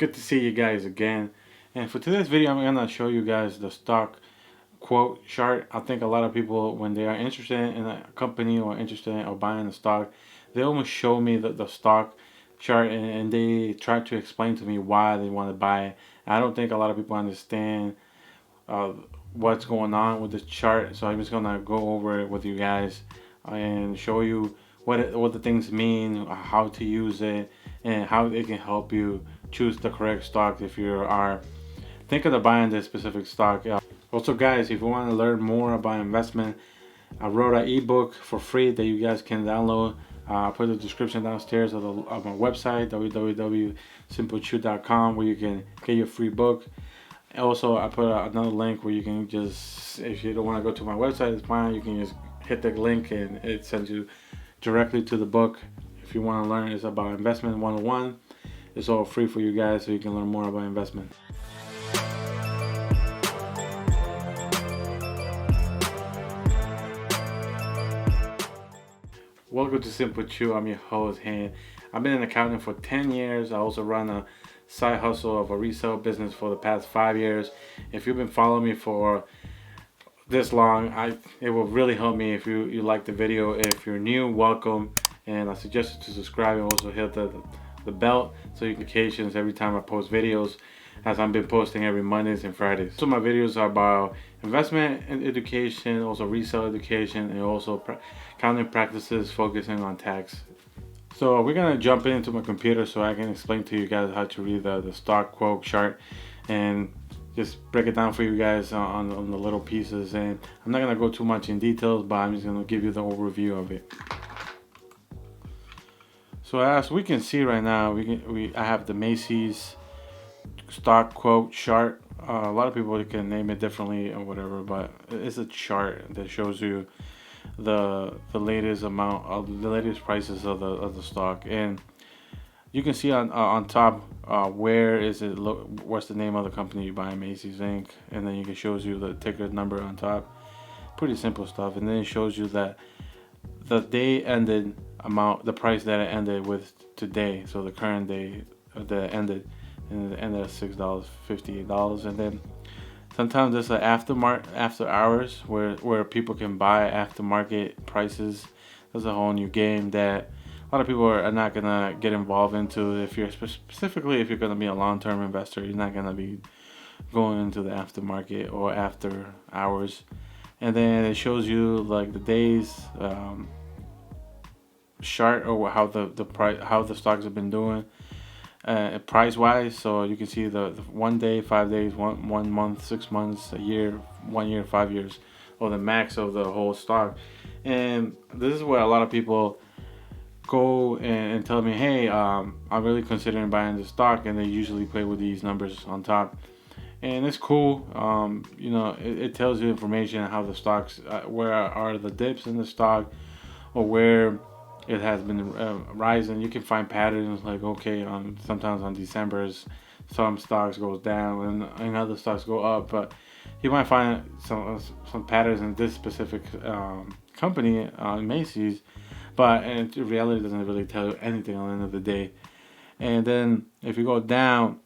good to see you guys again. And for today's video, I'm gonna show you guys the stock quote chart. I think a lot of people, when they are interested in a company or interested in or buying a stock, they almost show me the stock chart, and they try to explain to me why they want to buy it. I don't think a lot of people understand uh, what's going on with this chart, so I'm just gonna go over it with you guys and show you what the things mean, how to use it, and how it can help you choose the correct stock if you are thinking of buying this specific stock. Also, guys, if you want to learn more about investment, I wrote an ebook for free that you guys can download. I'll put the description downstairs of my website, www.simplechew.com, where you can get your free book. Also, I put another link where you can just, if you don't want to go to my website, it's fine. You can just hit the link and it sends you directly to the book. If you want to learn, it's about investment 101. It's all free for you guys, so you can learn more about investment. Welcome to SimpleChew. I'm your host, Han. I've been in accounting for 10 years. I also run a side hustle of a resale business for the past 5 years. If you've been following me for this long, it will really help me if you like the video. If you're new, welcome, and I suggest you to subscribe and also hit the bell so you get notifications every time I post videos, as I've been posting every Mondays and Fridays. So my videos are about investment and education, also resale education, and also accounting practices focusing on tax. So we're gonna jump into my computer so I can explain to you guys how to read the stock quote chart and just break it down for you guys on the little pieces. And I'm not gonna go too much in details, but I'm just gonna give you the overview of it. So as we can see right now, I have the Macys stock quote chart. A lot of people can name it differently or whatever, but it's a chart that shows you the latest amount of the latest prices of the stock, and you can see on top where is it, what's the name of the company you buy, Macys Inc., and then it shows you the ticker number on top. Pretty simple stuff. And then it shows you that the day ended amount, the price that it ended with today, so the current day that ended, and it ended at $6.58. And then sometimes there's an after hours where people can buy aftermarket prices. That's a whole new game that a lot of people are not gonna get involved into. If you're specifically if you're gonna be a long-term investor, you're not gonna be going into the aftermarket or after hours. And then it shows you like the days chart, or how the price, how the stocks have been doing price wise. So you can see the 1 day, 5 days, one month, 6 months, a year, 1 year, 5 years, or the max of the whole stock. And this is where a lot of people go and tell me, hey, I'm really considering buying this stock, and they usually play with these numbers on top. And it's cool. It tells you information on how the stocks, where are the dips in the stock, or where it has been rising. You can find patterns like, okay, sometimes on December's some stocks goes down and other stocks go up, but you might find some patterns in this specific company, Macys, but in reality it doesn't really tell you anything at the end of the day. And then if you go down,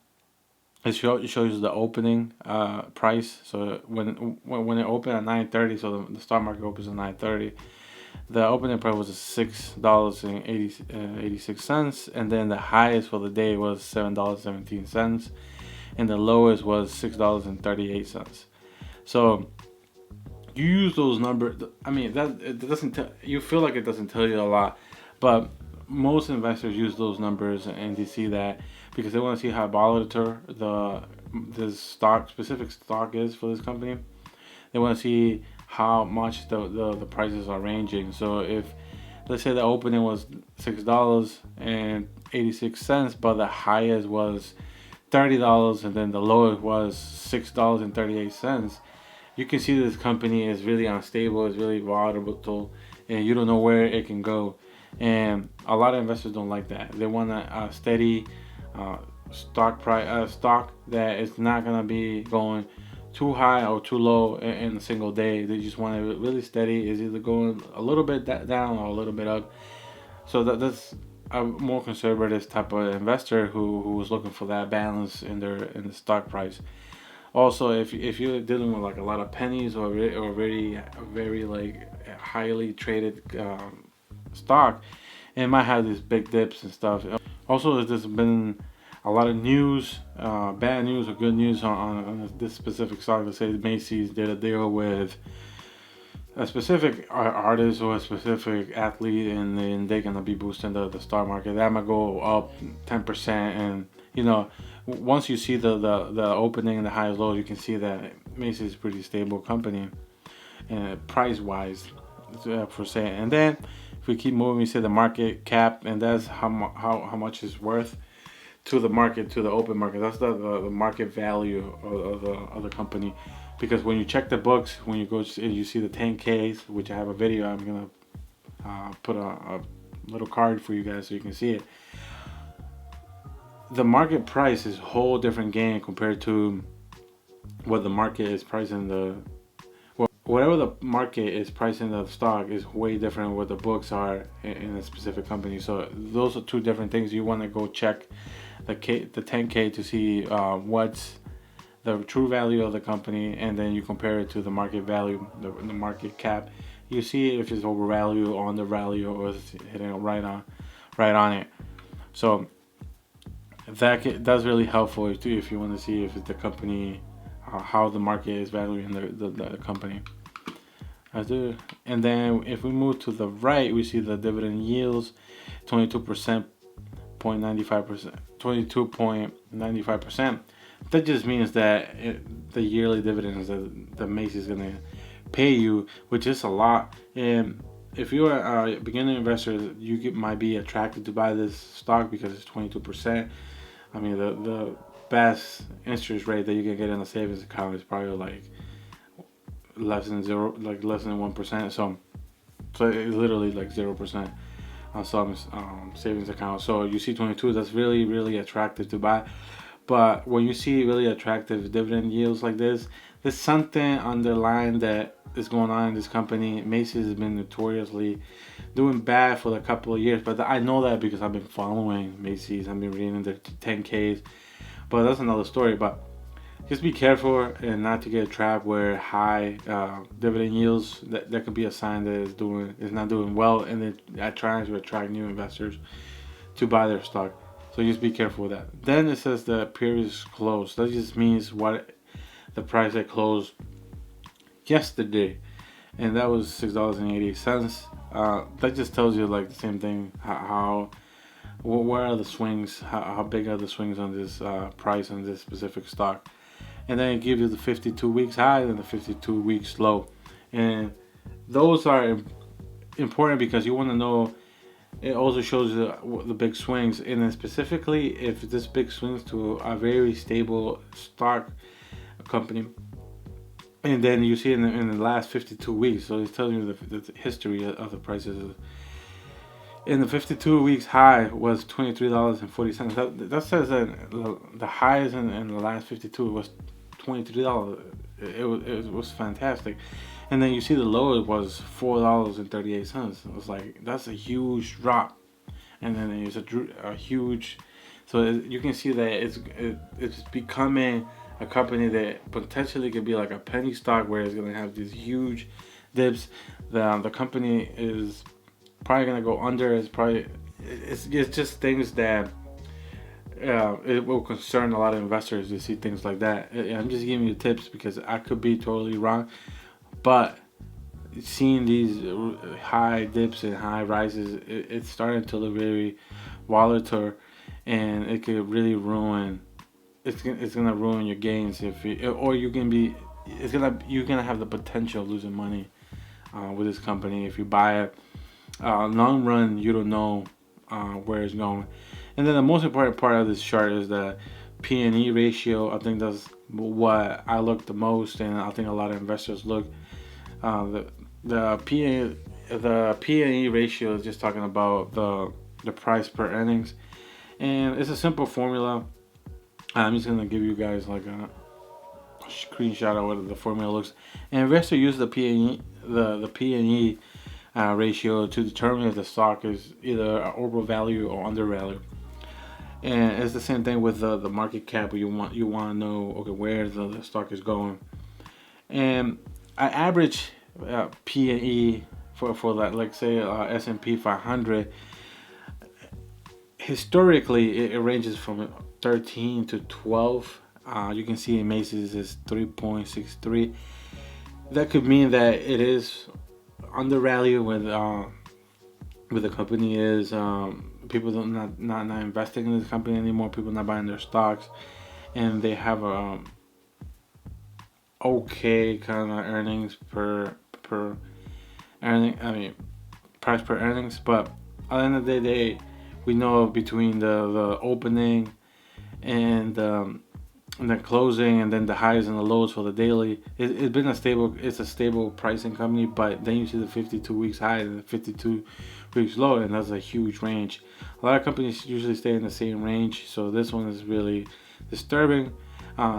it shows you the opening price. So when it opened at 9:30, so the stock market opens at 9:30. The opening price was $6.86, and then the highest for the day was $7.17, and the lowest was $6.38. So you use those numbers. I mean, that it doesn't. You feel like it doesn't tell you a lot, but most investors use those numbers, and they see that because they want to see how volatile this specific stock is for this company. They want to see how much the prices are ranging. So if, let's say, the opening was $6.86, but the highest was $30, and then the lowest was $6.38, you can see this company is really unstable, is really volatile, and you don't know where it can go. And a lot of investors don't like that. They want a steady stock that is not gonna be going too high or too low in a single day. They just want it really steady. Is either going a little bit down or a little bit up. So that's a more conservative type of investor who was looking for that balance in the stock price. Also, if you're dealing with like a lot of pennies or very like highly traded stock, it might have these big dips and stuff. Also, there's been a lot of news, bad news or good news on this specific stock. Let's say Macys did a deal with a specific artist or a specific athlete, and then they're gonna be boosting the stock market. That might go up 10%, and once you see the opening and the highs lows, you can see that Macys is a pretty stable company, and price wise, for saying. And then if we keep moving, we see the market cap, and that's how much is worth to the market, to the open market. That's the market value of the company. Because when you check the books, when you go and you see the 10Ks, which I have a video, I'm gonna put a little card for you guys so you can see it. The market price is a whole different game compared to what the market is pricing whatever the market is pricing the stock is way different than what the books are in a specific company. So those are two different things. You want to go check the 10K to see what's the true value of the company, and then you compare it to the market value, the market cap. You see if it's overvalued or undervalued, or is hitting right on it. So that's really helpful too if you want to see if it's the company, how the market is valuing the company. And then if we move to the right, we see the dividend yields, 22%, 22.95%. That just means that the yearly dividends that Macys is gonna pay you, which is a lot. And if you're a beginner investor, might be attracted to buy this stock because it's 22%. I mean, the best interest rate that you can get in a savings account is probably like less than 1%. So it's literally like 0% on some savings account. So you see 22, that's really, really attractive to buy. But when you see really attractive dividend yields like this, there's something underlying that is going on in this company. Macys has been notoriously doing bad for a couple of years, but I know that because I've been following Macys. I've been reading the 10Ks, but that's another story. But just be careful and not to get trapped where high dividend yields, that could be a sign that is not doing well, and it trying to attract new investors to buy their stock. So just be careful with that. Then it says the period is closed. That just means what the price that closed yesterday, and that was $6.88. That just tells you like the same thing. Where are the swings? How big are the swings on this price on this specific stock? And then it gives you the 52 weeks high and the 52 weeks low, and those are important because you want to know. It also shows the big swings, and then specifically if this big swings to a very stable stock company, and then you see in the last 52 weeks. So it's telling you the history of the prices. In the 52 weeks high was $23.40. That says that the highest in the last 52 was $23. It was fantastic. And then you see the low was $4.38. It was like, that's a huge drop. And then there's a huge, so you can see that it's becoming a company that potentially could be like a penny stock where it's gonna have these huge dips. The company is probably gonna go under. It's just things that it will concern a lot of investors to see things like that. I'm just giving you tips because I could be totally wrong. But seeing these high dips and high rises, it's starting to look very volatile, and it could really ruin. It's gonna ruin your gains you're gonna have the potential of losing money with this company if you buy it. Long run, you don't know where it's going. And then the most important part of this chart is the P&E ratio. I think that's what I look the most, and I think a lot of investors look. The P&E ratio is just talking about the price per earnings, and it's a simple formula. I'm just gonna give you guys like a screenshot of what the formula looks. And investors use the P&E ratio to determine if the stock is either overvalued or undervalued. And it's the same thing with the market cap. You want to know, okay, where the stock is going. And I average P and E for that, like say S&P 500. Historically, it ranges from 13 to 12. You can see in Macys is 3.63. That could mean that it is undervalued with the company is people don't not investing in this company anymore. People not buying their stocks, and they have a okay kind of earnings per earning. I mean, price per earnings. But at the end of the day, we know between the opening and the closing, and then the highs and the lows for the daily, it's been a stable. It's a stable pricing company. But then you see the 52 weeks high and the 52 weeks low, and that's a huge range. A lot of companies usually stay in the same range, so this one is really disturbing.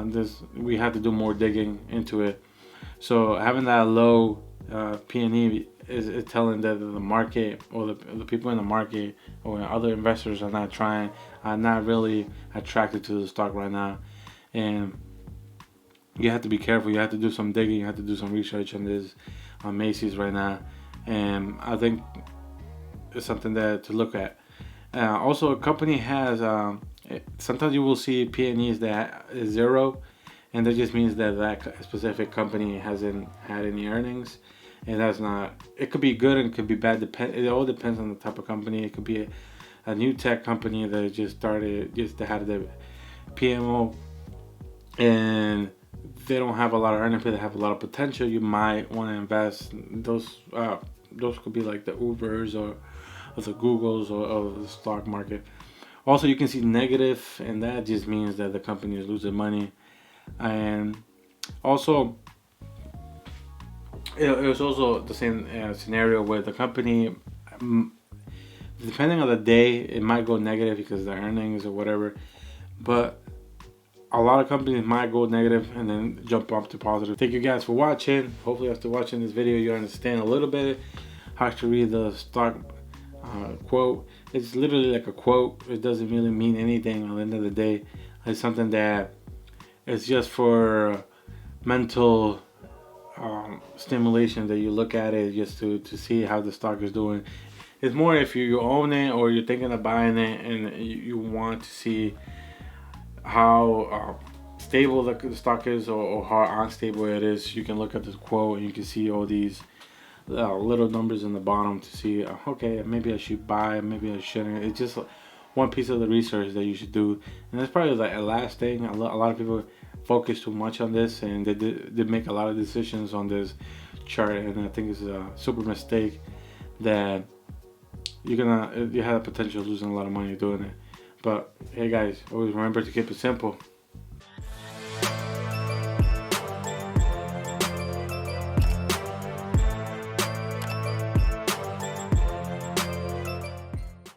This we have to do more digging into it. So having that low P&E is telling that the market or the people in the market or other investors are not really attracted to the stock right now. And you have to be careful. You have to do some digging. You have to do some research on this on Macys right now. And I think it's something that to look at. Also, a company has sometimes you will see P&Es that is zero, and that just means that that specific company hasn't had any earnings, and that's not. It could be good and it could be bad. It all depends on the type of company. It could be a new tech company that just started, just had the PMO, and they don't have a lot of earnings, but they have a lot of potential. You might want to invest. Those could be like the Ubers or the Googles or the stock market. Also, you can see negative, and that just means that the company is losing money. And also, it was also the same scenario where the company, depending on the day, it might go negative because of the earnings or whatever. But a lot of companies might go negative and then jump up to positive. Thank you guys for watching. Hopefully after watching this video you understand a little bit how to read the stock quote. It's literally like a quote. It doesn't really mean anything at the end of the day. It's something that is just for mental stimulation, that you look at it just to see how the stock is doing. It's more if you own it or you're thinking of buying it and you want to see how stable the stock is or how unstable it is. You can look at this quote and you can see all these little numbers in the bottom to see, okay, maybe I should buy, maybe I shouldn't. It's just one piece of the research that you should do. And that's probably like a last thing. A lot of people focus too much on this, and they make a lot of decisions on this chart, and I think it's a super mistake that you have the potential of losing a lot of money doing it. But hey guys, always remember to keep it simple.